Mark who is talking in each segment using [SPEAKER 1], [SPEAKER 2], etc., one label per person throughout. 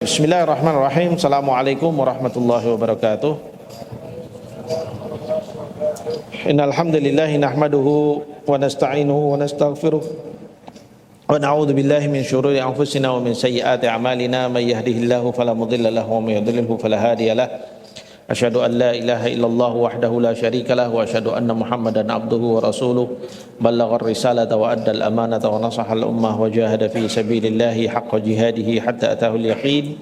[SPEAKER 1] Bismillahirrahmanirrahim. Assalamualaikum warahmatullahi wabarakatuh. Innal hamdalillah nahmaduhu wa nasta'inuhu wa nastaghfiruh wa na'udzu billahi min syururi anfusina wa min sayyiati a'malina may yahdihillahu fala mudilla lahu wa may yudlilhu fala hadiya lahu. Asyhadu an la ilaha illallah wahdahu la syarika lahu wa asyhadu anna Muhammadan abduhu wa rasuluh ballaghar risalata wa addal amanata wa nasahal ummah wa jahada fi sabilillahi haqqa jihadihi hatta atahul yaqin.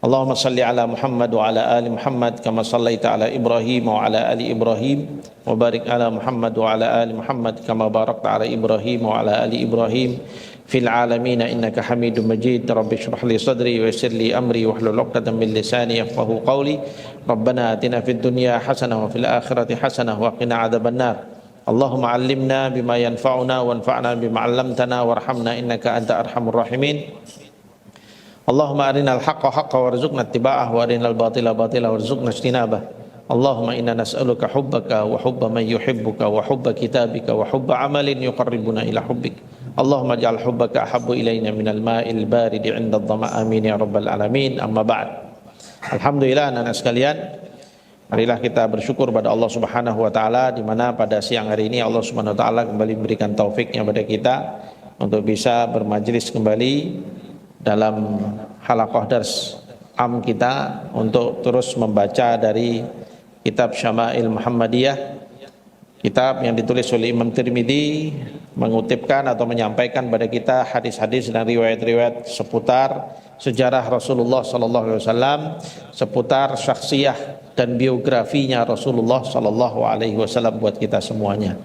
[SPEAKER 1] Allahumma salli ala Muhammad wa ala ali Muhammad kama sallaita ala Ibrahim wa ala ali Ibrahim wa barik ala Muhammad wa ala ali Muhammad kama barakta ala Ibrahim wa ala ali Ibrahim fil alamin innaka Hamidum Majid. Rabbi shrah li sadri wa yassir li amri wahlul 'uqdatam min lisani yafqahu qawli. Rabbana atina fid dunya hasanah wa fil akhirati hasanah wa qina adzabannar. Allahumma 'allimna bima yanfa'una wanfa'na bima 'allamtana warhamna innaka anta arhamur rahimin. Allahumma arinal haqqa haqqan warzuqna ittiba'ah wa arinal batila batila warzuqna ijtinabah. Allahumma inna nas'aluka hubbaka wa hubba man yuhibbuka wa hubba kitabika wa hubba amalin yuqarribuna ila hubbik. Allahumma ij'al hubbaka ahabbu ilayna minal ma'il baridi 'inda adh-dhama'. Amin ya rabbal alamin. Amma ba'd. Alhamdulillah anak-anak sekalian, marilah kita bersyukur pada Allah Subhanahu wa taala di mana pada siang hari ini Allah Subhanahu wa taala kembali memberikan taufiknya pada kita untuk bisa bermajlis kembali dalam halaqah dars am kita untuk terus membaca dari kitab Syama'il Muhammadiyah, kitab yang ditulis oleh Imam Tirmidzi, mengutipkan atau menyampaikan pada kita hadis-hadis dan riwayat-riwayat seputar sejarah Rasulullah sallallahu alaihi wasallam, seputar syakhsiyah dan biografinya Rasulullah sallallahu alaihi wasallam buat kita semuanya.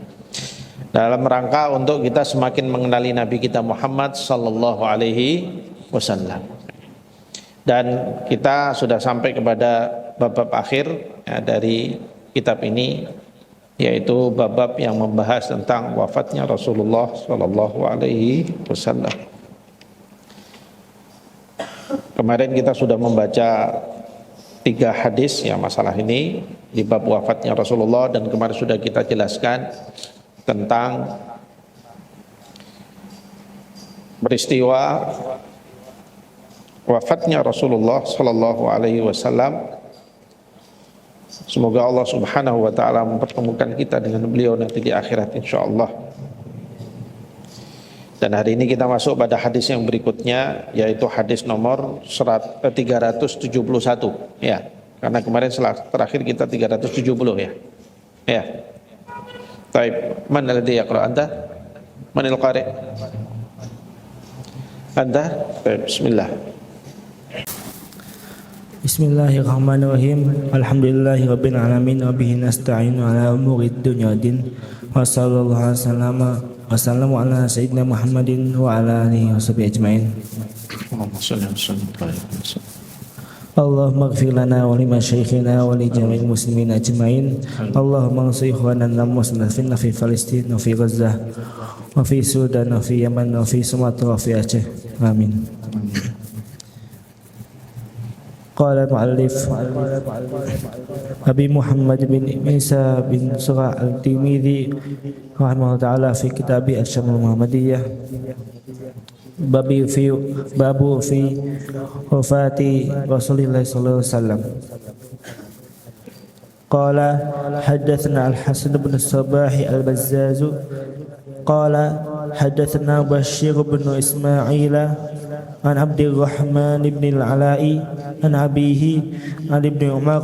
[SPEAKER 1] Dalam rangka untuk kita semakin mengenali Nabi kita Muhammad sallallahu alaihi wasallam. Dan kita sudah sampai kepada bab akhir ya, dari kitab ini, yaitu bab yang membahas tentang wafatnya Rasulullah sallallahu alaihi wasallam. Kemarin kita sudah membaca 3 hadis ya masalah ini di bab wafatnya Rasulullah, dan kemarin sudah kita jelaskan tentang peristiwa wafatnya Rasulullah sallallahu alaihi wasallam. Semoga Allah Subhanahu wa taala mempertemukan kita dengan beliau nanti di akhirat insyaallah. Dan hari ini kita masuk pada hadis yang berikutnya, yaitu hadis nomor 371 ya. Karena kemarin terakhir kita 370 ya. Ya. Baik, man alladhi yaqra anta? Manil qari? Anta? Baik, bismillah.
[SPEAKER 2] Bismillahirrahmanirrahim. Alhamdulillahi rabbil alamin wa bihi nasta'inu ala umurid dunya din. Wa sallallahu alaihi wasallam ala sayyidina Muhammadin wa ala alihi washabihi ajmain. Allahumma ighfir lana wa li masyayikhina wa li jami'il muslimin ajmain. Allahumma ansur ikhwanana muslimin fi Palestin wa fi Gaza wa fi Sudan wa fi Yaman wa fi Sumatera wa fi Aceh. Amin. Qala mu'allif Abi Muhammad bin Isa bin Surah Al-Tirmidzi rahimahullah ta'ala fi kitabi Asy-Syama'il Muhammadiyah babu fi wafati Rasulillah sallallahu alaihi wasallam. Qala haddatsana Al-Hasan bin Sabah Al-Bazzaz qala haddatsana Bashir bin Ismail an Abdurrahman bin Al-Ala'i an abihi an Ibnu Umar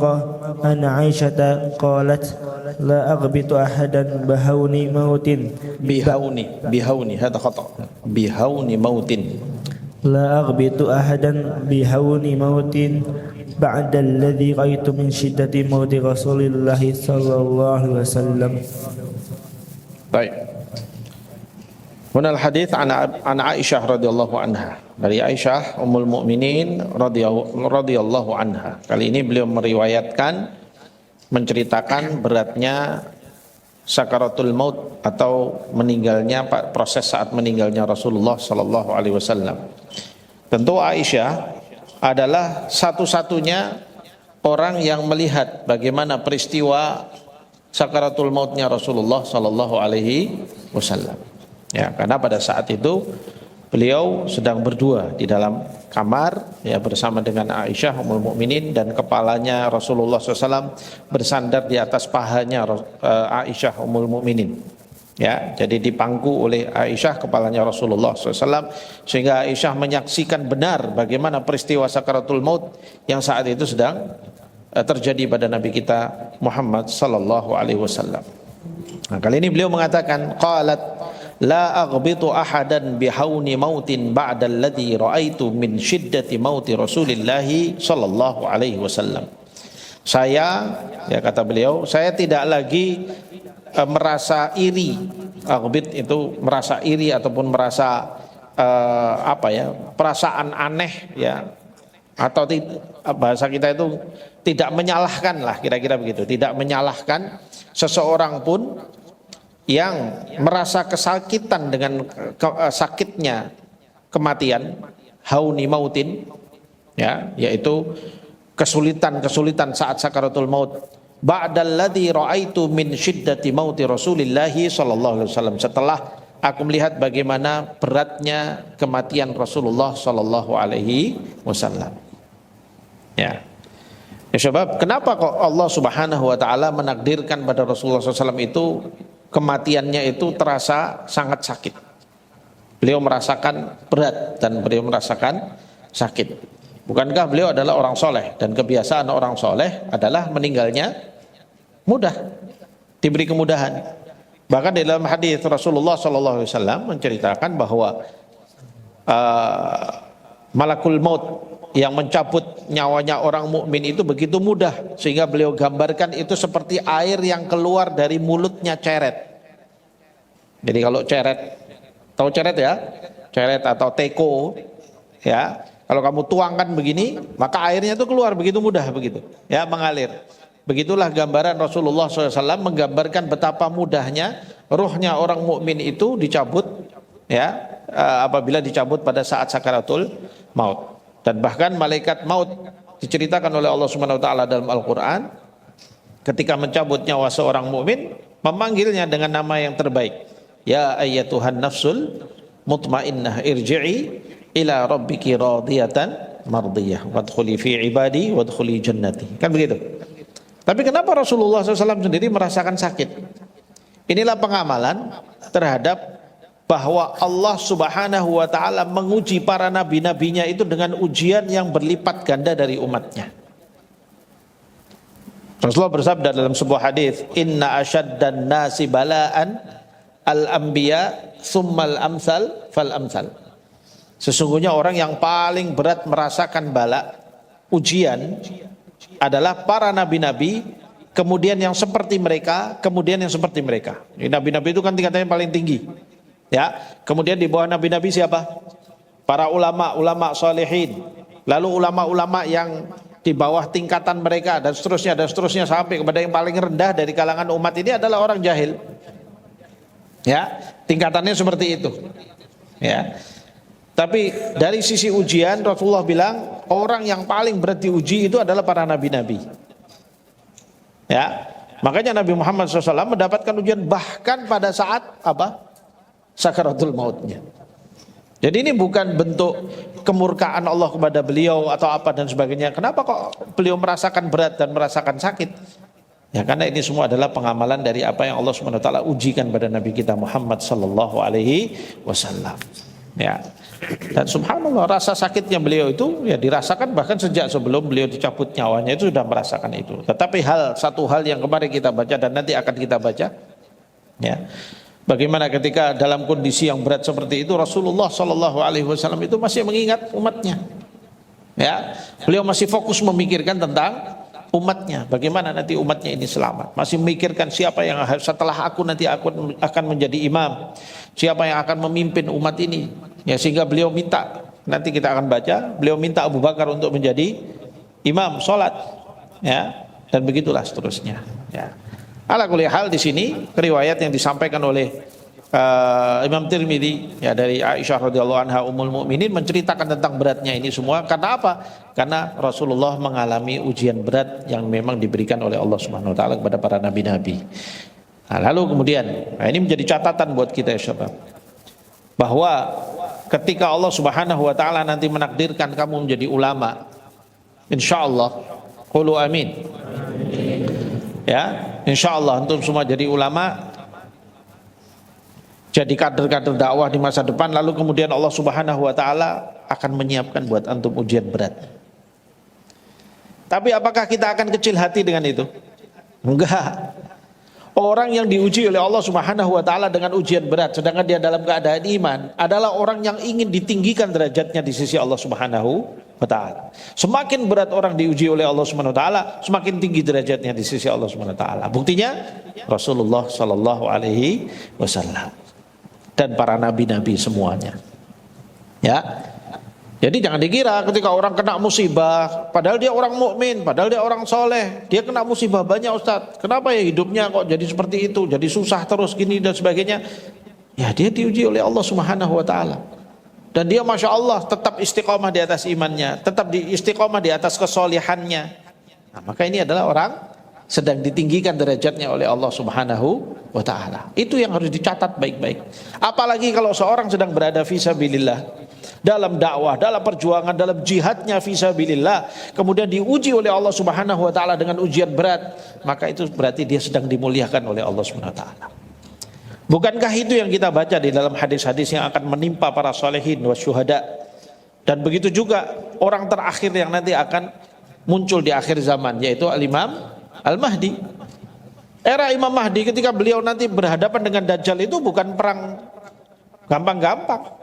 [SPEAKER 2] an Aisyah qalat la aghbitu ahadan bihauni mautin
[SPEAKER 1] bihauni hada khata bihauni mautin
[SPEAKER 2] la aghbitu ahadan bihauni mautin ba'da alladhi ra'aytu min shiddati mauti Rasulillah sallallahu alaihi wasallam.
[SPEAKER 1] Baik. Hunal hadits an Aisyah radhiyallahu anha. Dari Aisyah Ummul Mukminin radhiyallahu anha. Kali ini beliau meriwayatkan, menceritakan beratnya sakaratul maut atau meninggalnya, proses saat meninggalnya Rasulullah sallallahu alaihi wasallam. Tentu Aisyah adalah satu-satunya orang yang melihat bagaimana peristiwa sakaratul mautnya Rasulullah sallallahu alaihi wasallam. Ya, karena pada saat itu beliau sedang berdua di dalam kamar ya bersama dengan Aisyah Ummul Mukminin, dan kepalanya Rasulullah SAW bersandar di atas pahanya Aisyah Ummul Mukminin. Ya, jadi dipangku oleh Aisyah kepalanya Rasulullah SAW, sehingga Aisyah menyaksikan benar bagaimana peristiwa sakaratul maut yang saat itu sedang terjadi pada Nabi kita Muhammad sallallahu alaihi wasallam. Nah, kali ini beliau mengatakan, qalat la aghbitu ahadan bihauni mautin ba'da alladhi ra'aitu min syiddati mauti Rasulillahi sallallahu alaihi wasallam. Saya, ya kata beliau, saya tidak lagi merasa iri. Aghbit itu merasa iri ataupun merasa perasaan aneh ya, atau bahasa kita itu tidak menyalahkan lah, kira-kira begitu, tidak menyalahkan seseorang pun yang merasa kesakitan dengan sakitnya kematian, hauni mautin ya, yaitu kesulitan saat sakaratul maut, ba'dalladzi ra'aitu min syiddati mauti Rasulillahi sallallahu alaihi wasallam, setelah aku melihat bagaimana beratnya kematian Rasulullah sallallahu alaihi wasallam. Ya. Ya sebab kenapa kok Allah Subhanahu wa taala menakdirkan pada Rasulullah SAW itu kematiannya itu terasa sangat sakit. Beliau merasakan berat dan beliau merasakan sakit. Bukankah beliau adalah orang soleh, dan kebiasaan orang soleh adalah meninggalnya mudah, diberi kemudahan. Bahkan di dalam hadis Rasulullah SAW menceritakan bahwa malakul maut yang mencabut nyawanya orang mukmin itu begitu mudah, sehingga beliau gambarkan itu seperti air yang keluar dari mulutnya ceret. Jadi kalau ceret, tahu ceret ya? Ceret atau teko ya, kalau kamu tuangkan begini, maka airnya itu keluar begitu mudah begitu ya, mengalir. Begitulah gambaran Rasulullah SAW menggambarkan betapa mudahnya ruhnya orang mukmin itu dicabut ya, apabila dicabut pada saat sakaratul maut. Dan bahkan malaikat maut diceritakan oleh Allah Subhanahu wa taala dalam Al-Qur'an, ketika mencabut nyawa seorang mukmin memanggilnya dengan nama yang terbaik. Ya ayyatuhan nafsul mutmainnah irji'i ila rabbiki radiyatan mardiyah wadkhuli fi ibadi wadkhuli jannati. Kan begitu. Tapi kenapa Rasulullah SAW sendiri merasakan sakit? Inilah pengamalan terhadap bahwa Allah Subhanahu wa taala menguji para nabi-nabinya itu dengan ujian yang berlipat ganda dari umatnya. Rasulullah bersabda dalam sebuah hadis, inna asyaddan nasi bala'an al-anbiya tsummal amsal fal amsal. Sesungguhnya orang yang paling berat merasakan bala, ujian, adalah para nabi-nabi, kemudian yang seperti mereka, kemudian yang seperti mereka. Nabi-nabi itu kan tingkatannya paling tinggi. Ya, kemudian di bawah nabi-nabi siapa? Para ulama salihin. Lalu ulama-ulama yang di bawah tingkatan mereka dan seterusnya sampai kepada yang paling rendah dari kalangan umat ini adalah orang jahil. Ya, tingkatannya seperti itu. Ya. Tapi dari sisi ujian Rasulullah bilang orang yang paling berat diuji itu adalah para nabi-nabi. Ya. Makanya Nabi Muhammad SAW mendapatkan ujian bahkan pada saat apa? Sakaratul mautnya. Jadi ini bukan bentuk kemurkaan Allah kepada beliau atau apa dan sebagainya. Kenapa kok beliau merasakan berat dan merasakan sakit? Ya karena ini semua adalah pengamalan dari apa yang Allah Subhanahu wa taala ujikan pada Nabi kita Muhammad sallallahu alaihi wasallam. Ya. Dan subhanallah, rasa sakitnya beliau itu ya dirasakan bahkan sejak sebelum beliau dicabut nyawanya itu sudah merasakan itu. Tetapi satu hal yang kemarin kita baca dan nanti akan kita baca, ya. Bagaimana ketika dalam kondisi yang berat seperti itu Rasulullah Shallallahu Alaihi Wasallam itu masih mengingat umatnya, ya, beliau masih fokus memikirkan tentang umatnya, bagaimana nanti umatnya ini selamat, masih memikirkan siapa yang setelah aku nanti aku akan menjadi imam, siapa yang akan memimpin umat ini, ya sehingga beliau minta, nanti kita akan baca, beliau minta Abu Bakar untuk menjadi imam sholat, ya, dan begitulah seterusnya, ya. Ala kulli hal di sini riwayat yang disampaikan oleh Imam Tirmidzi ya dari Aisyah radhiyallahu anha ummul mukminin menceritakan tentang beratnya ini semua. Karena apa? Karena Rasulullah mengalami ujian berat yang memang diberikan oleh Allah Subhanahu wa taala kepada para nabi-nabi. Nah, lalu kemudian ini menjadi catatan buat kita ya sahabat, bahwa ketika Allah Subhanahu wa taala nanti menakdirkan kamu menjadi ulama, insyaallah, qulu amin. Ya, insyaallah antum semua jadi ulama, jadi kader-kader dakwah di masa depan, lalu kemudian Allah Subhanahu wa taala akan menyiapkan buat antum ujian berat. Tapi apakah kita akan kecil hati dengan itu? Enggak. Orang yang diuji oleh Allah Subhanahu wa taala dengan ujian berat sedangkan dia dalam keadaan iman adalah orang yang ingin ditinggikan derajatnya di sisi Allah Subhanahu wa taala. Semakin berat orang diuji oleh Allah Subhanahu wa taala, semakin tinggi derajatnya di sisi Allah Subhanahu wa taala. Buktinya Rasulullah sallallahu alaihi wasallam dan para nabi-nabi semuanya. Ya. Jadi jangan dikira ketika orang kena musibah, padahal dia orang mukmin, padahal dia orang soleh, dia kena musibah banyak, Ustaz. Kenapa ya hidupnya kok jadi seperti itu, jadi susah terus gini dan sebagainya? Ya dia diuji oleh Allah Subhanahu wa taala. Dan dia Masya Allah tetap istiqomah di atas imannya, tetap istiqomah di atas kesolihannya. Nah, maka ini adalah orang sedang ditinggikan derajatnya oleh Allah Subhanahu wa taala. Itu yang harus dicatat baik-baik. Apalagi kalau seorang sedang berada fisabilillah, dalam dakwah, dalam perjuangan, dalam jihadnya fisabilillah, kemudian diuji oleh Allah Subhanahu wa taala dengan ujian berat, maka itu berarti dia sedang dimuliakan oleh Allah Subhanahu wa taala. Bukankah itu yang kita baca di dalam hadis-hadis yang akan menimpa para solehin wa syuhada? Dan begitu juga orang terakhir yang nanti akan muncul di akhir zaman, yaitu Al-Imam Al-Mahdi. Era Imam Mahdi ketika beliau nanti berhadapan dengan Dajjal itu bukan perang gampang-gampang.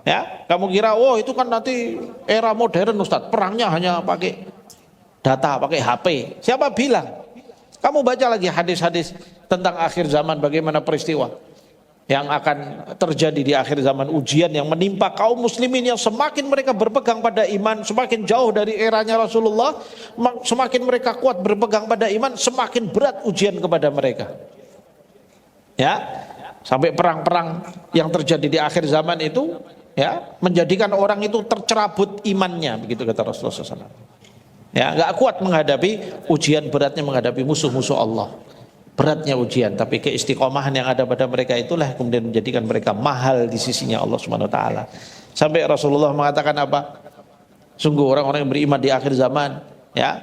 [SPEAKER 1] Ya, kamu kira, oh itu kan nanti era modern Ustaz, perangnya hanya pakai data, pakai HP. Siapa bilang? Kamu baca lagi hadis-hadis tentang akhir zaman, bagaimana peristiwa yang akan terjadi di akhir zaman, ujian yang menimpa kaum muslimin yang semakin mereka berpegang pada iman, semakin jauh dari eranya Rasulullah, semakin mereka kuat berpegang pada iman, semakin berat ujian kepada mereka. Ya, sampai perang-perang yang terjadi di akhir zaman itu ya menjadikan orang itu tercerabut imannya, begitu kata Rasulullah SAW. Ya, nggak kuat menghadapi ujian beratnya, menghadapi musuh-musuh Allah. Beratnya ujian, tapi keistiqomahan yang ada pada mereka itulah kemudian menjadikan mereka mahal di sisinya Allah Subhanahu wa taala. Sampai Rasulullah mengatakan apa? Sungguh orang-orang yang beriman di akhir zaman, ya,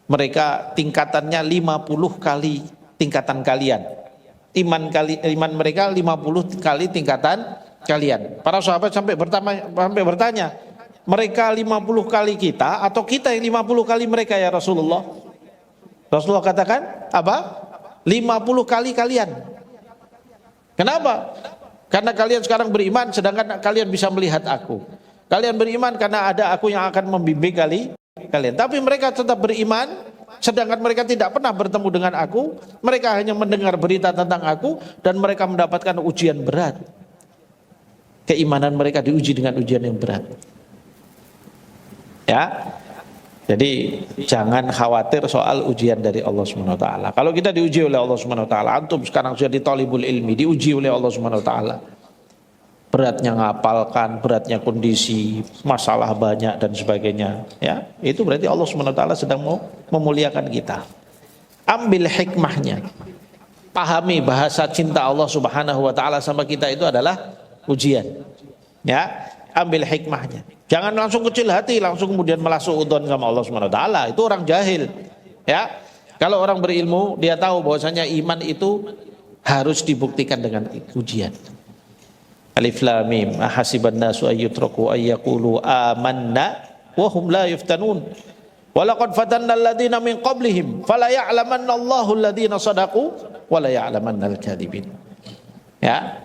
[SPEAKER 1] mereka tingkatannya 50 kali tingkatan kalian. Iman mereka 50 kali tingkatan kalian. Para sahabat sampai bertanya, mereka 50 kali kita atau kita yang 50 kali mereka ya Rasulullah? Rasulullah katakan apa? 50 kali kalian. Kenapa? Karena kalian sekarang beriman sedangkan kalian bisa melihat aku. Kalian beriman karena ada aku yang akan membimbing kalian. Tapi mereka tetap beriman sedangkan mereka tidak pernah bertemu dengan aku. Mereka hanya mendengar berita tentang aku dan mereka mendapatkan ujian berat. Keimanan mereka diuji dengan ujian yang berat. Ya. Jadi jangan khawatir soal ujian dari Allah Subhanahu wa taala. Kalau kita diuji oleh Allah Subhanahu wa taala, antum sekarang sudah di thalibul ilmi, diuji oleh Allah Subhanahu wa taala. Beratnya ngapalkan, beratnya kondisi, masalah banyak dan sebagainya, ya. Itu berarti Allah Subhanahu wa taala sedang mau memuliakan kita. Ambil hikmahnya. Pahami bahasa cinta Allah Subhanahu wa taala sama kita itu adalah ujian. Ya, ambil hikmahnya. Jangan langsung kecil hati, langsung kemudian melasuk udon sama Allah Subhanahu wa taala. Itu orang jahil. Ya. Kalau orang berilmu, dia tahu bahwasanya iman itu harus dibuktikan dengan ujian. Alif lam mim, ahasiban nasu ayyutraku ayyaqulu amanna wa hum la yuftanun. Walaqad fatanna alladziina min qablihim fala ya'lamanna Allahu alladziina shadaqu wa la ya'lamanna al-kadzibin. Ya.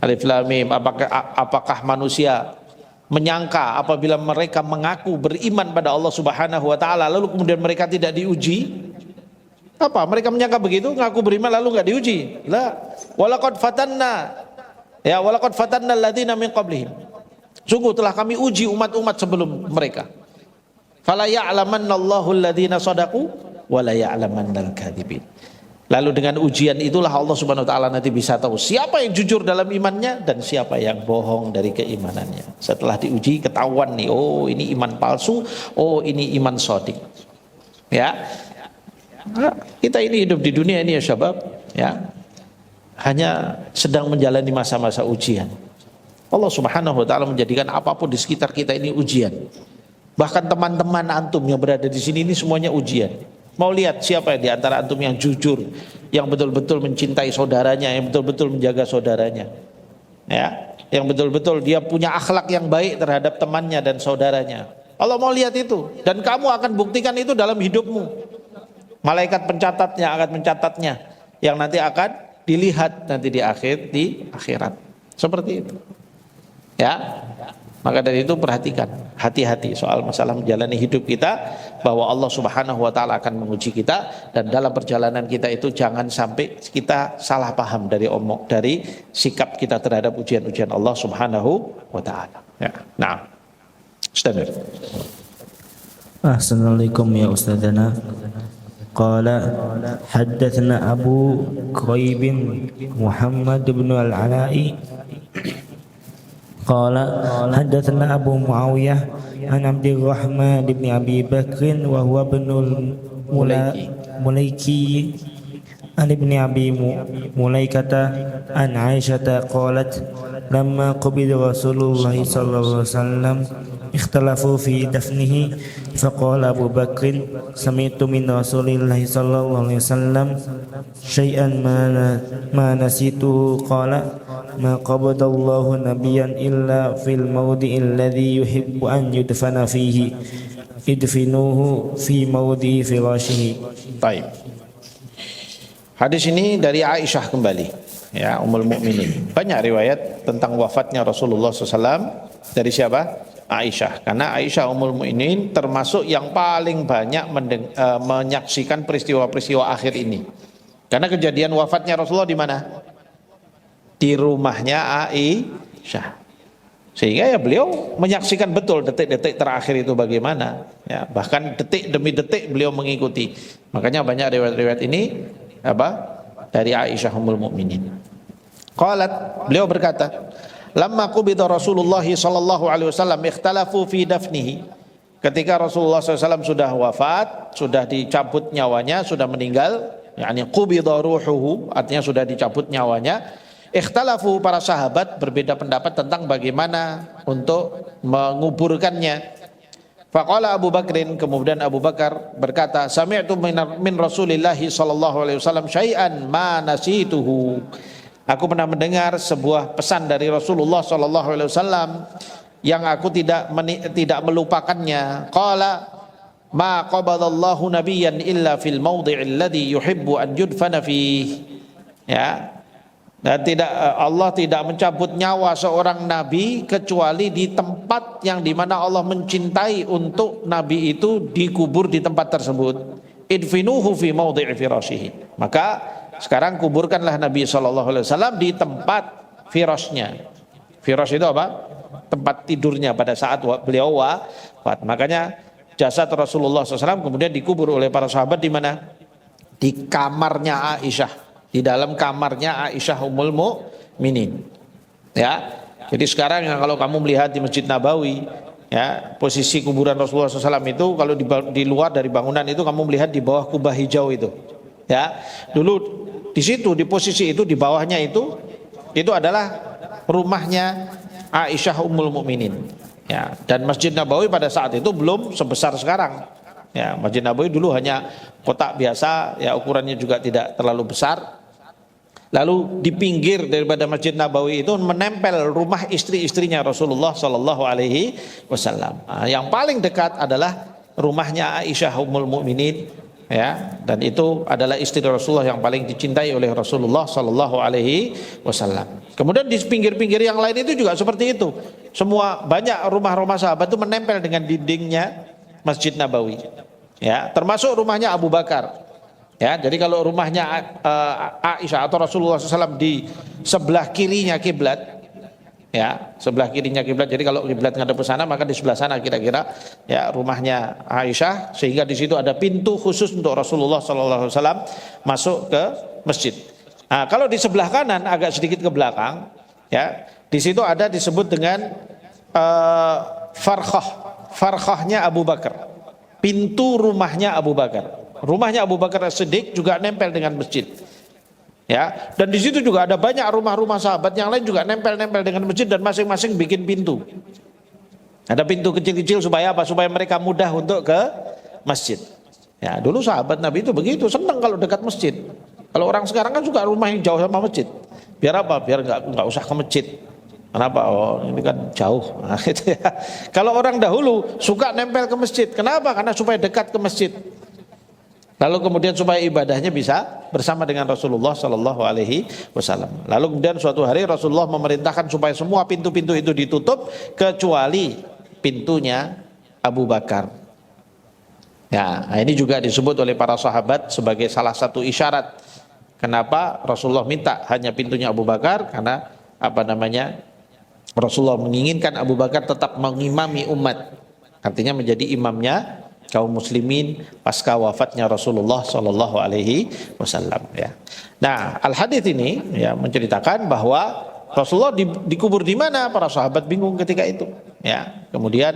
[SPEAKER 1] Alif lam mim, apakah manusia menyangka apabila mereka mengaku beriman pada Allah Subhanahu wa taala lalu kemudian mereka tidak diuji? Apa? Mereka menyangka begitu, ngaku beriman lalu enggak diuji? La, walaqad fatanna. Ya, walaqad fatanna alladziina min qablihim. Sungguh telah kami uji umat-umat sebelum mereka. Fala ya'lamanna Allahu alladziina shadaqu wa la ya'lamanna al-kadzibin. Lalu dengan ujian itulah Allah Subhanahu wa taala nanti bisa tahu siapa yang jujur dalam imannya dan siapa yang bohong dari keimanannya. Setelah diuji ketahuan nih, oh ini iman palsu, oh ini iman shadiq. Ya. Nah, kita ini hidup di dunia ini ya syabab, ya. Hanya sedang menjalani masa-masa ujian. Allah Subhanahu wa taala menjadikan apapun di sekitar kita ini ujian. Bahkan teman-teman antum yang berada di sini ini semuanya ujian. Mau lihat siapa di antara antum yang jujur, yang betul-betul mencintai saudaranya, yang betul-betul menjaga saudaranya. Ya, yang betul-betul dia punya akhlak yang baik terhadap temannya dan saudaranya. Allah mau lihat itu, dan kamu akan buktikan itu dalam hidupmu. Malaikat pencatatnya akan mencatatnya, yang nanti akan dilihat nanti di akhirat. Seperti itu. Ya. Maka dari itu perhatikan, hati-hati soal masalah menjalani hidup kita, bahwa Allah Subhanahu wa taala akan menguji kita, dan dalam perjalanan kita itu jangan sampai kita salah paham dari sikap kita terhadap ujian-ujian Allah Subhanahu wa taala. Ya. Nah. Istamir.
[SPEAKER 2] Assalamualaikum ya Ustadzana. Qala haddatsana Abu Quraib Muhammad bin Al-Ala'i qala haddatsana Abu Muawiyah an Abdurrahman bin Abi Bakr wa huwa ibnul Mulaiki an ibni Abi Mulaikata an Aisyah qalat lamma qubida Rasulullah sallallahu alaihi wasallam ikhtalafu fi dafnihi faqala Abu Bakr sami'tu min Rasulillah sallallahu alaihi wasallam syai'an ma nasituhu qala ma qabadallahu nabiyyan illa fil mawdi'il ladzi yuhibbu an yudfana fihi idfinuhu fi mawdi'i firashihi.
[SPEAKER 1] Baik. Hadis ini dari Aisyah kembali, ya, Ummul Mukminin. Banyak riwayat tentang wafatnya Rasulullah SAW dari siapa? Aisyah. Karena Aisyah Ummul Mukminin termasuk yang paling banyak menyaksikan peristiwa-peristiwa akhir ini. Karena kejadian wafatnya Rasulullah di mana? Di rumahnya Aisyah. Sehingga ya beliau menyaksikan betul detik-detik terakhir itu bagaimana. Ya, bahkan detik demi detik beliau mengikuti. Makanya banyak riwayat-riwayat ini dari Aisyah Ummul Mukminin. Qalat, beliau berkata, lamma qubida Rasulullah sallallahu alaihi wasallam ikhtalafu fi dafnihi. Ketika Rasulullah SAW sudah wafat, sudah dicabut nyawanya, sudah meninggal, yakni qubida ruhuhu, artinya sudah dicabut nyawanya. Ikhtalafu, para sahabat berbeda pendapat tentang bagaimana untuk menguburkannya. Faqala Abu Bakrin, kemudian Abu Bakar berkata, sami'tu min Rasulillah sallallahu alaihi wasallam syai'an ma nasituhu. Aku pernah mendengar sebuah pesan dari Rasulullah sallallahu alaihi wasallam yang aku tidak melupakannya. Qala ma qabadallahu nabiyyan illa fil mawdi'il ladzi yuhibbu an yudfana fihi. Ya. Dan Allah tidak mencabut nyawa seorang nabi kecuali di tempat yang dimana Allah mencintai untuk nabi itu dikubur di tempat tersebut. Idfinuhu fi mawdi'i firashihi. Maka sekarang kuburkanlah Nabi SAW di tempat firasnya. Firas itu apa? Tempat tidurnya pada saat beliau wafat. Makanya jasad Rasulullah SAW kemudian dikubur oleh para sahabat di mana? Di kamarnya Aisyah. Di dalam kamarnya Aisyah Ummul Mukminin. Ya. Jadi sekarang kalau kamu melihat di Masjid Nabawi, ya, posisi kuburan Rasulullah SAW itu kalau di luar dari bangunan itu kamu melihat di bawah kubah hijau itu. Ya. Dulu di situ, di posisi itu, di bawahnya itu adalah rumahnya Aisyah Ummul Mukminin. Ya. Dan Masjid Nabawi pada saat itu belum sebesar sekarang. Ya, Masjid Nabawi dulu hanya kotak biasa, ya, ukurannya juga tidak terlalu besar. Lalu di pinggir daripada Masjid Nabawi itu menempel rumah istri-istrinya Rasulullah Sallallahu Alaihi Wasallam. Yang paling dekat adalah rumahnya Aisyah Ummul Mukminin, ya, dan itu adalah istri Rasulullah yang paling dicintai oleh Rasulullah Sallallahu Alaihi Wasallam. Kemudian di pinggir-pinggir yang lain itu juga seperti itu. Semua banyak rumah-rumah sahabat itu menempel dengan dindingnya Masjid Nabawi. Ya, termasuk rumahnya Abu Bakar. Ya, jadi kalau rumahnya Aisyah atau Rasulullah SAW di sebelah kirinya kiblat, ya, sebelah kirinya kiblat. Jadi kalau kiblat ngadep ke sana, maka di sebelah sana kira-kira, ya, rumahnya Aisyah, sehingga di situ ada pintu khusus untuk Rasulullah SAW masuk ke masjid. Nah, kalau di sebelah kanan agak sedikit ke belakang, ya, di situ ada disebut dengan farkhahnya Abu Bakar. Pintu rumahnya Abu Bakar. Rumahnya Abu Bakar As-Siddiq juga nempel dengan masjid. Ya, dan di situ juga ada banyak rumah-rumah sahabat yang lain juga nempel-nempel dengan masjid dan masing-masing bikin pintu. Ada pintu kecil-kecil supaya apa? Supaya mereka mudah untuk ke masjid. Ya, dulu sahabat Nabi itu begitu, senang kalau dekat masjid. Kalau orang sekarang kan suka rumah yang jauh sama masjid. Biar apa? Biar nggak usah ke masjid. Kenapa? Oh, ini kan jauh. Nah, gitu ya. Kalau orang dahulu suka nempel ke masjid. Kenapa? Karena supaya dekat ke masjid. Lalu kemudian supaya ibadahnya bisa bersama dengan Rasulullah Sallallahu Alaihi Wasallam. Lalu kemudian suatu hari Rasulullah memerintahkan supaya semua pintu-pintu itu ditutup kecuali pintunya Abu Bakar. Ya, ini juga disebut oleh para sahabat sebagai salah satu isyarat kenapa Rasulullah minta hanya pintunya Abu Bakar, karena Rasulullah menginginkan Abu Bakar tetap mengimami umat, artinya menjadi imamnya kaum muslimin pasca wafatnya Rasulullah Shallallahu Alaihi Wasallam. Ya. Nah, al hadits ini ya menceritakan bahwa Rasulullah dikubur di mana? Para sahabat bingung ketika itu. Ya, kemudian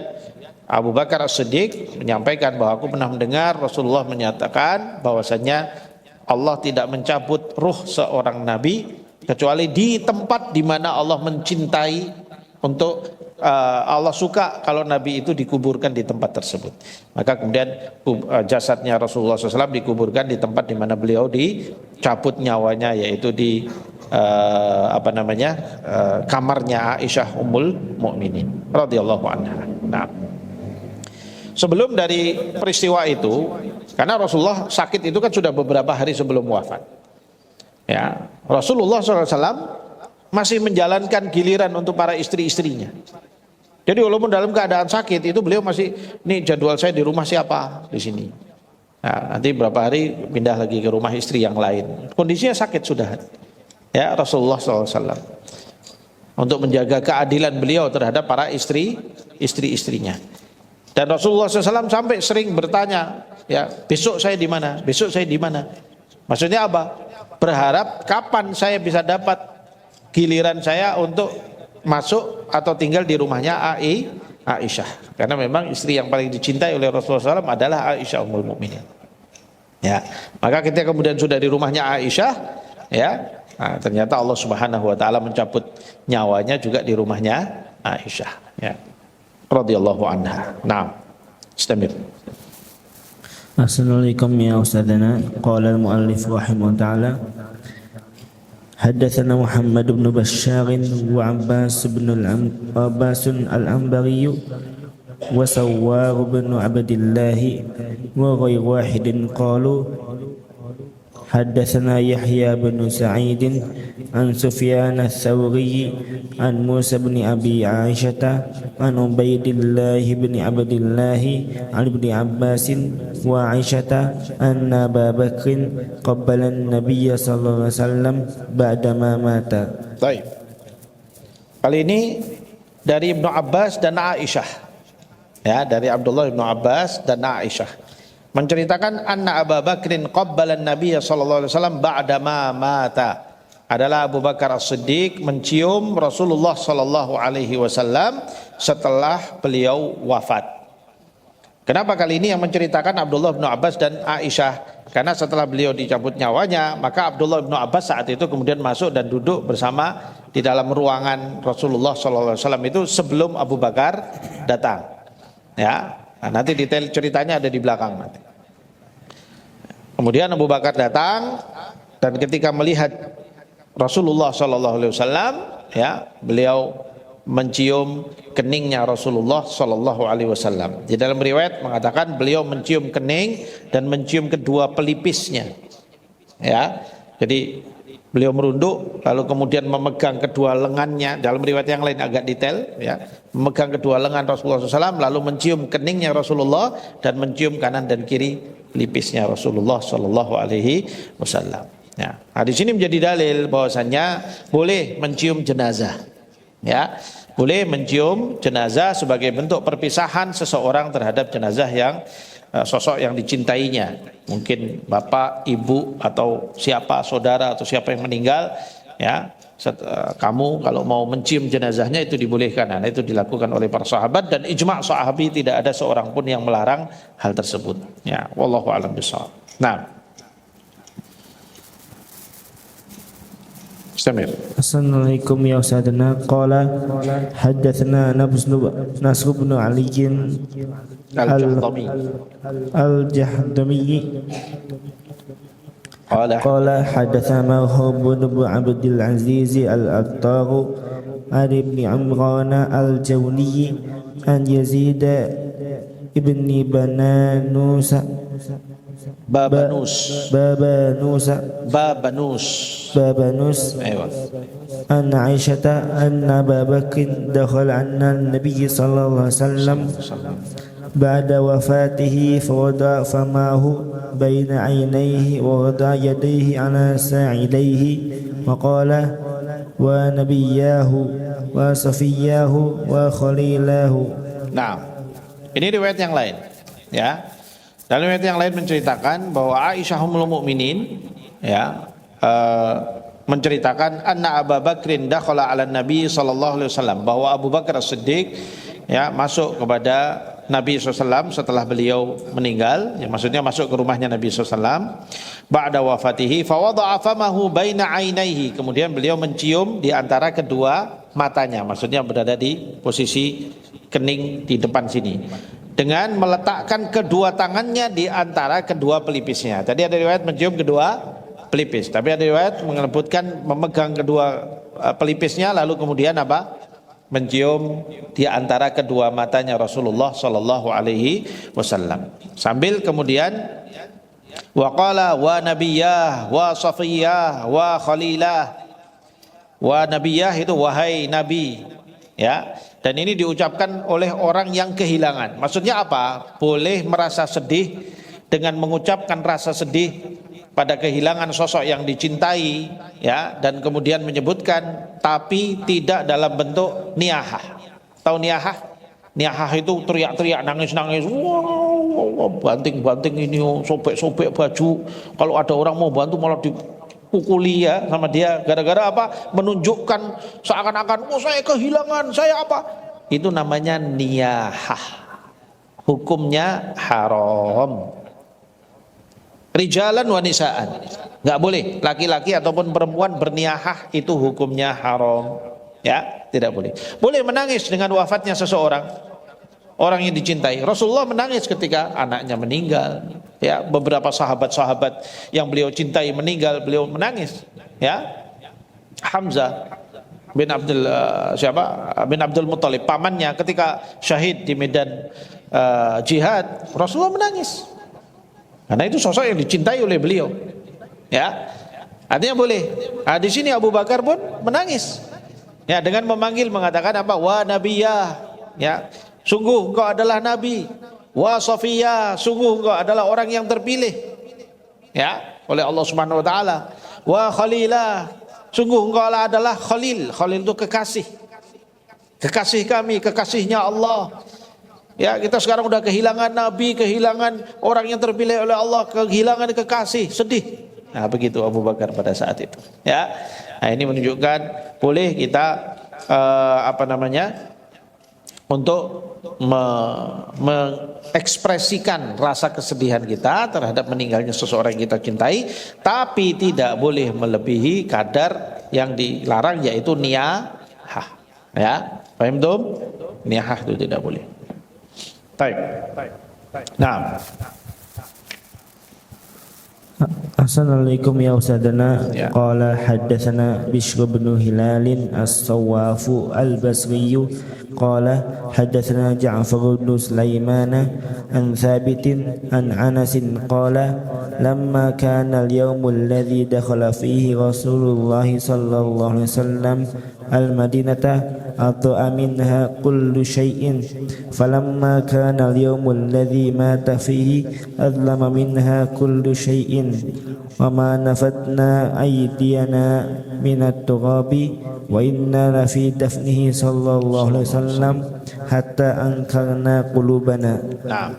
[SPEAKER 1] Abu Bakar As-Siddiq menyampaikan bahwa aku pernah mendengar Rasulullah menyatakan bahwasanya Allah tidak mencabut ruh seorang nabi kecuali di tempat di mana Allah mencintai untuk Allah suka kalau Nabi itu dikuburkan di tempat tersebut. Maka kemudian jasadnya Rasulullah SAW dikuburkan di tempat di mana beliau dicabut nyawanya, yaitu di kamarnya Aisyah Ummul Mukminin radhiyallahu anha. Nah, sebelum dari peristiwa itu, karena Rasulullah sakit itu kan sudah beberapa hari sebelum wafat. Ya, Rasulullah SAW masih menjalankan giliran untuk para istri-istrinya. Jadi walaupun dalam keadaan sakit itu beliau masih, nih jadwal saya di rumah siapa di sini. Nah, nanti berapa hari pindah lagi ke rumah istri yang lain. Kondisinya sakit sudah. Ya, Rasulullah SAW untuk menjaga keadilan beliau terhadap para istri-istrinya. Dan Rasulullah SAW sampai sering bertanya, ya besok saya di mana? Besok saya di mana? Maksudnya apa? Berharap kapan saya bisa dapat giliran saya untuk masuk atau tinggal di rumahnya Aisyah, karena memang istri yang paling dicintai oleh Rasulullah SAW adalah Aisyah Ummul Mukminin. Ya, maka ketika kemudian sudah di rumahnya Aisyah, ya, nah, ternyata Allah Subhanahu Wa Taala mencabut nyawanya juga di rumahnya Aisyah. Ya, radhiyallahu anha. Nah, istamir.
[SPEAKER 2] Assalamualaikum ya Ustadzana. Qala al-muallif rahimahullah ta'ala, حدثنا محمد بن بشار وعباس العنبري وسوار بن عبد الله وغير واحد قالوا حدثنا يحيى بن سعيد عن سفيان الثوري عن موسى بن أبي عائشة عن عبيد الله بن عبد الله عن ابن عباس وعائشة أن أبا بكر قبل النبي صلى الله عليه وسلم بعدما مات.
[SPEAKER 1] Baik. Kali ini dari Ibnu Abbas dan Aisyah. Ya, dari Abdullah Ibnu Abbas dan Aisyah menceritakan anna Abu Bakrin qabbalan Nabiy sallallahu alaihi wasallam ba'dama mata. Adalah Abu Bakar As-Siddiq mencium Rasulullah sallallahu alaihi wasallam setelah beliau wafat. Kenapa kali ini yang menceritakan Abdullah bin Abbas dan Aisyah? Karena setelah beliau dicabut nyawanya, maka Abdullah bin Abbas saat itu kemudian masuk dan duduk bersama di dalam ruangan Rasulullah sallallahu alaihi wasallam itu sebelum Abu Bakar datang. Ya. Nah, nanti detail ceritanya ada di belakang nanti. Kemudian Abu Bakar datang dan ketika melihat Rasulullah Sallallahu Alaihi Wasallam, ya beliau mencium keningnya Rasulullah Sallallahu Alaihi Wasallam. Di dalam riwayat mengatakan beliau mencium kening dan mencium kedua pelipisnya. Ya, jadi beliau merunduk lalu kemudian memegang kedua lengannya. Dalam riwayat yang lain agak detail, ya, memegang kedua lengan Rasulullah SAW lalu mencium keningnya Rasulullah dan mencium kanan dan kiri pelipisnya Rasulullah Sallallahu Alaihi Wasallam. Ya, nah di sini menjadi dalil bahwasannya boleh mencium jenazah. Ya, boleh mencium jenazah sebagai bentuk perpisahan seseorang terhadap jenazah yang sosok yang dicintainya, mungkin bapak, ibu atau siapa, saudara atau siapa yang meninggal, ya kamu kalau mau mencium jenazahnya itu dibolehkan. Nah, itu dilakukan oleh para sahabat dan ijma' sahabi, tidak ada seorang pun yang melarang hal tersebut. Ya, wallahu a'lam bishawab. Nah, Istamir.
[SPEAKER 2] Assalamualaikum ya Ustadzana. Qala haddatsana Nasr bin Ali
[SPEAKER 1] Al-Jahdami.
[SPEAKER 2] Al-Jahdami qala haddatsana Wahab bin Abdul Aziz Al-Attar an ibn Imran Al-Jawni an Yazid ibn Babanus
[SPEAKER 1] Aywa.
[SPEAKER 2] أن عائشة أن أبا بكر دخل على النبي صلى الله عليه وسلم بعد وفاته فوضع فمه بين عينيه ووضع يديه على ساعديه وقال ونبياه وصفياه وخليلاه.
[SPEAKER 1] Nah, ini riwayat yang lain, ya. Dalam riwayat yang lain menceritakan bahwa Aisyah Ummul Mukminin, ya, menceritakan anna Abu Bakrin dakhala ala Nabi sallallahu alaihi wasallam, bahwa Abu Bakar As-Siddiq, ya, masuk kepada Nabi SAW setelah beliau meninggal, ya, maksudnya masuk ke rumahnya Nabi SAW ba'da wafatihi fawada'a famahu baina ainaihi, kemudian beliau mencium di antara kedua matanya, maksudnya berada di posisi kening di depan sini, dengan meletakkan kedua tangannya di antara kedua pelipisnya. Tadi ada riwayat mencium kedua pelipis, tapi ada riwayat menyebutkan memegang kedua pelipisnya lalu kemudian apa? Mencium di antara kedua matanya Rasulullah sallallahu alaihi wasallam. Sambil kemudian waqala wa nabiyyah wa safiyah wa khalilah. Wa nabiyyah itu wahai nabi, ya. Dan ini diucapkan oleh orang yang kehilangan. Maksudnya apa? Boleh merasa sedih dengan mengucapkan rasa sedih pada kehilangan sosok yang dicintai, ya, dan kemudian menyebutkan tapi tidak dalam bentuk niyahah. Tahu niyahah? Niyahah itu teriak-teriak, nangis-nangis, wow, banting-banting ini, sobek-sobek baju. Kalau ada orang mau bantu malah dipukuli, ya, sama dia, gara-gara apa? Menunjukkan seakan-akan, oh saya kehilangan, saya apa? Itu namanya niyahah. Hukumnya haram. Rijalan wa nisaan, nggak boleh laki-laki ataupun perempuan berniyahah, itu hukumnya haram, ya, tidak boleh. Boleh menangis dengan wafatnya seseorang, orang yang dicintai. Rasulullah menangis ketika anaknya meninggal, ya, beberapa sahabat-sahabat yang beliau cintai meninggal, beliau menangis, ya. Hamzah bin Abdul Muttalib, pamannya ketika syahid di medan jihad, Rasulullah menangis. Karena itu sosok yang dicintai oleh beliau, ya. Artinya boleh. Nah, di sini Abu Bakar pun menangis, ya, dengan memanggil, mengatakan apa? Wa nabiyah, ya, sungguh engkau adalah nabi. Wa safiyah, sungguh engkau adalah orang yang terpilih, ya, oleh Allah Subhanahu wa taala. Wa khalilah, sungguh engkau adalah khalil. Khalil itu kekasih. Kekasih kami, kekasihnya Allah. Ya, kita sekarang udah kehilangan nabi, kehilangan orang yang terpilih oleh Allah, kehilangan kekasih, sedih. Nah, begitu Abu Bakar pada saat itu, ya. Nah, ini menunjukkan boleh kita untuk mengekspresikan rasa kesedihan kita terhadap meninggalnya seseorang yang kita cintai, tapi tidak boleh melebihi kadar yang dilarang, yaitu niyahah, ya. Paham tuh? Niyahah itu tidak boleh. Baik. Nah.
[SPEAKER 2] Assalamualaikum ya Ustadzana.
[SPEAKER 1] Ya.
[SPEAKER 2] Qala haddatsana Bishr bin Hilal as-Sawwafu al-Basri qala haddatsana Ja'far bin Sulaiman an Thabit an Anas qala lamma kana al-yawm alladhi dakhala fihi Rasulullah sallallahu alaihi wasallam al-Madinata أطأ منها كل شيء فلما كان اليوم الذي مات فيه أظلم منها كل شيء وما نفتنا أيدينا من التراب وإنا لفي دفنه صلى الله عليه وسلم حتى أنكرنا قلوبنا.
[SPEAKER 1] Nah,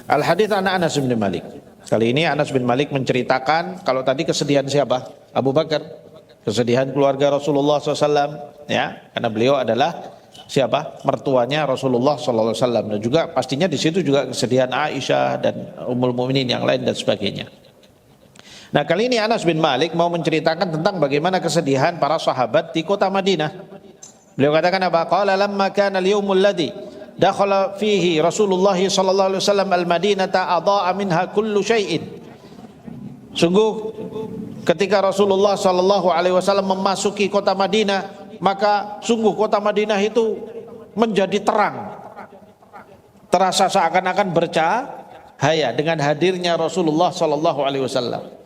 [SPEAKER 1] Al-Hadits an Anas bin Malik. Kali ini Anas bin Malik menceritakan, kalau tadi kesedihan siapa? Abu Bakar. Kesedihan keluarga Rasulullah SAW, ya, karena beliau adalah siapa? Mertuanya Rasulullah SAW, dan juga pastinya di situ juga kesedihan Aisyah dan Ummul Mukminin yang lain dan sebagainya. Nah, kali ini Anas bin Malik mau menceritakan tentang bagaimana kesedihan para sahabat di kota Madinah. Beliau katakan apa? Qala lamma kana al-yawmul ladzi dakhala fihi Rasulullah sallallahu alaihi wasallam al-Madinata adha'a minha kullu syai'in. Sungguh ketika Rasulullah sallallahu alaihi wasallam memasuki kota Madinah, maka sungguh kota Madinah itu menjadi terang. Terasa seakan-akan bercahaya dengan hadirnya Rasulullah sallallahu alaihi wasallam.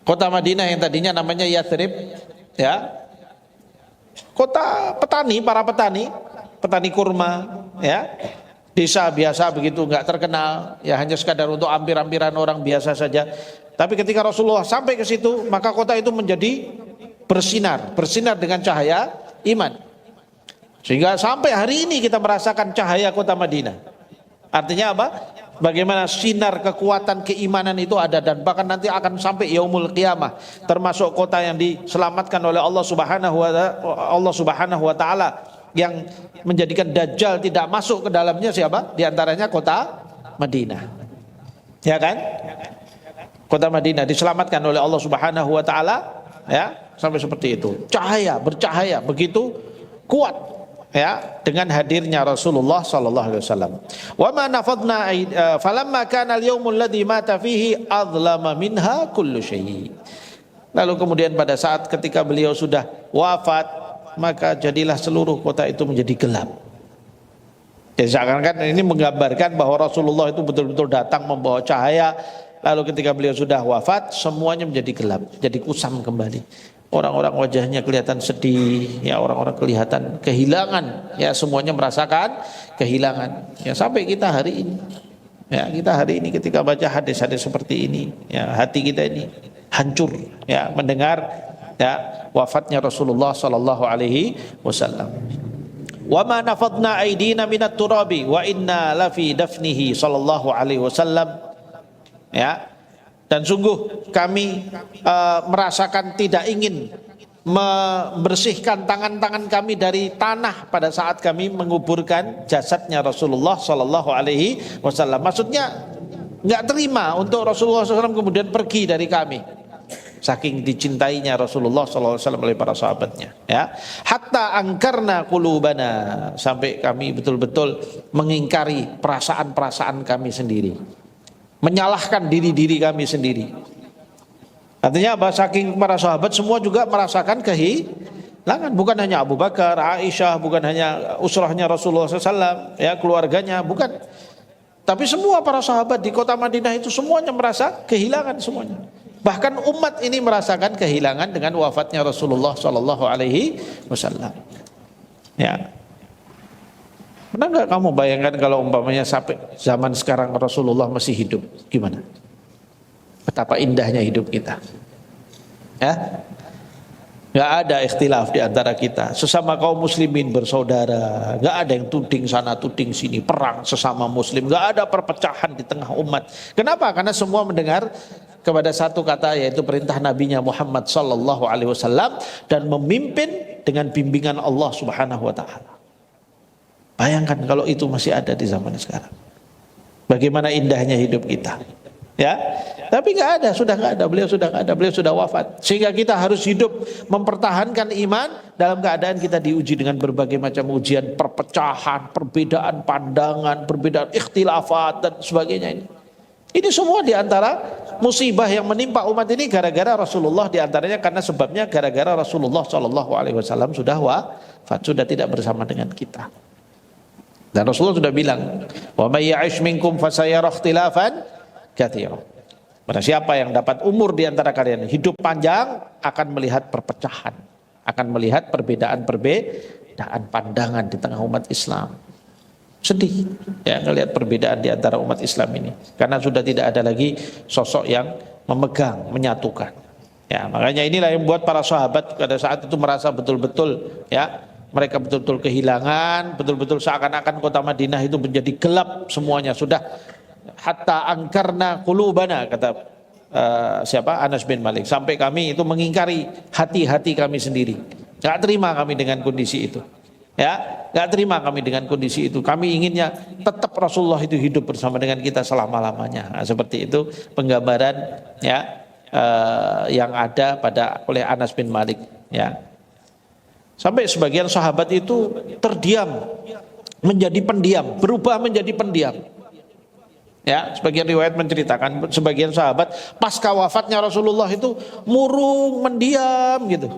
[SPEAKER 1] Kota Madinah yang tadinya namanya Yathrib, ya, kota petani, para petani kurma, ya, desa biasa begitu, nggak terkenal, ya hanya sekadar untuk ampir-ampiran orang biasa saja. Tapi ketika Rasulullah sampai ke situ, maka kota itu menjadi bersinar dengan cahaya iman. Sehingga sampai hari ini kita merasakan cahaya kota Madinah. Artinya apa? Bagaimana sinar kekuatan keimanan itu ada, dan bahkan nanti akan sampai yaumul qiyamah, termasuk kota yang diselamatkan oleh Allah Subhanahu wa taala yang menjadikan Dajjal tidak masuk ke dalamnya siapa? Di antaranya kota Madinah. Ya kan? Kota Madinah diselamatkan oleh Allah Subhanahu wa taala, ya, sampai seperti itu. Bercahaya begitu kuat, ya, dengan hadirnya Rasulullah sallallahu alaihi wasallam. Wa ma nafadna falamma kana al-yaumul ladzi mata fihi adlama minha kullu syai'. Lalu kemudian pada saat ketika beliau sudah wafat, maka jadilah seluruh kota itu menjadi gelap. Jadi seakan-akan ini menggambarkan bahwa Rasulullah itu betul-betul datang membawa cahaya, lalu ketika beliau sudah wafat semuanya menjadi gelap, jadi kusam kembali. Orang-orang wajahnya kelihatan sedih, ya, orang-orang kelihatan kehilangan, ya, semuanya merasakan kehilangan. Ya, sampai kita hari ini, ya, kita hari ini ketika baca hadis-hadis seperti ini, ya, hati kita ini hancur, ya, mendengar, ya, wafatnya Rasulullah sallallahu alaihi wasallam. Wa ma nafadna aydina minat turabi wa inna lafi dafnihi sallallahu alaihi wasallam, ya. Dan sungguh kami merasakan tidak ingin membersihkan tangan-tangan kami dari tanah pada saat kami menguburkan jasadnya Rasulullah sallallahu alaihi wasallam. Maksudnya nggak terima untuk Rasulullah SAW kemudian pergi dari kami. Saking dicintainya Rasulullah sallallahu alaihi wasallam oleh para sahabatnya, ya. Hatta angkarna qulubana, sampai kami betul-betul mengingkari perasaan-perasaan kami sendiri, menyalahkan diri-diri kami sendiri. Artinya apa? Saking para sahabat semua juga merasakan kehilangan, bukan hanya Abu Bakar, Aisyah, bukan hanya usrahnya Rasulullah SAW, ya, keluarganya, bukan. Tapi semua para sahabat di kota Madinah itu semuanya merasa kehilangan semuanya. Bahkan umat ini merasakan kehilangan dengan wafatnya Rasulullah Sallallahu Alaihi Wasallam. Ya. Pernah nggak kamu bayangkan kalau umpamanya sampai zaman sekarang Rasulullah masih hidup, gimana? Betapa indahnya hidup kita, ya? Nggak ada ikhtilaf di antara kita, sesama kaum muslimin bersaudara, nggak ada yang tuding sana tuding sini, perang sesama muslim, nggak ada perpecahan di tengah umat. Kenapa? Karena semua mendengar kepada satu kata, yaitu perintah nabinya Muhammad sallallahu alaihi wasallam, dan memimpin dengan bimbingan Allah Subhanahu wa taala. Bayangkan kalau itu masih ada di zaman sekarang, bagaimana indahnya hidup kita, ya. Tapi nggak ada, sudah nggak ada, beliau sudah nggak ada, beliau sudah wafat. Sehingga kita harus hidup mempertahankan iman dalam keadaan kita diuji dengan berbagai macam ujian, perpecahan, perbedaan pandangan, perbedaan ikhtilafat dan sebagainya ini. Ini semua diantara musibah yang menimpa umat ini gara-gara Rasulullah, diantaranya karena sebabnya gara-gara Rasulullah Shallallahu Alaihi Wasallam sudah wafat, sudah tidak bersama dengan kita. Dan Rasulullah sudah bilang, wa may ya'ish minkum fasayara ikhtilafan katsira. Barang siapa yang dapat umur di antara kalian hidup panjang akan melihat perpecahan, akan melihat perbedaan pandangan di tengah umat Islam. Sedih ya ngelihat perbedaan di antara umat Islam ini, karena sudah tidak ada lagi sosok yang memegang, menyatukan. Ya, makanya inilah yang membuat para sahabat pada saat itu merasa betul-betul, ya, mereka betul-betul kehilangan, betul-betul seakan-akan kota Madinah itu menjadi gelap semuanya. Sudah hatta angkarna qulubana, kata Anas bin Malik, sampai kami itu mengingkari hati-hati kami sendiri. Gak terima kami dengan kondisi itu. Ya, gak terima kami dengan kondisi itu. Kami inginnya tetap Rasulullah itu hidup bersama dengan kita selama-lamanya. Nah, seperti itu penggambaran, ya, yang ada oleh Anas bin Malik, ya. Sampai sebagian sahabat itu terdiam, menjadi pendiam, berubah menjadi pendiam. Ya, sebagian riwayat menceritakan sebagian sahabat pasca wafatnya Rasulullah itu murung, mendiam gitu.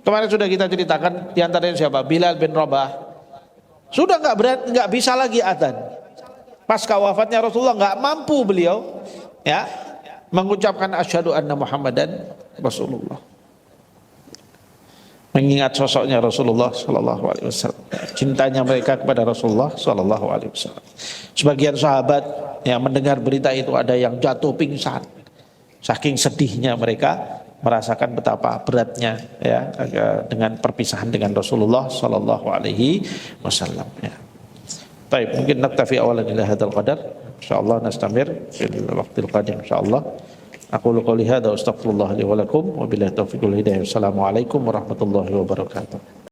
[SPEAKER 1] Kemarin sudah kita ceritakan, di antaranya siapa? Bilal bin Rabah. Sudah nggak bisa lagi adzan. Pasca wafatnya Rasulullah nggak mampu beliau, ya, mengucapkan asyhadu anna Muhammadan Rasulullah. Mengingat sosoknya Rasulullah Sallallahu Alaihi Wasallam, cintanya mereka kepada Rasulullah Sallallahu Alaihi Wasallam. Sebagian sahabat yang mendengar berita itu ada yang jatuh pingsan, saking sedihnya mereka merasakan betapa beratnya, ya, dengan perpisahan dengan Rasulullah Sallallahu Alaihi Wasallam. Ya. Baik, mungkin naktafi awalan ila hadzal qadar. Insyaallah nastamir fil waqtil qadim insyaallah. Aqulu qouli hadza wa astaghfirullah li wa lakum wa billahi taufiq wal hidayah. Assalamualaikum warahmatullahi wabarakatuh.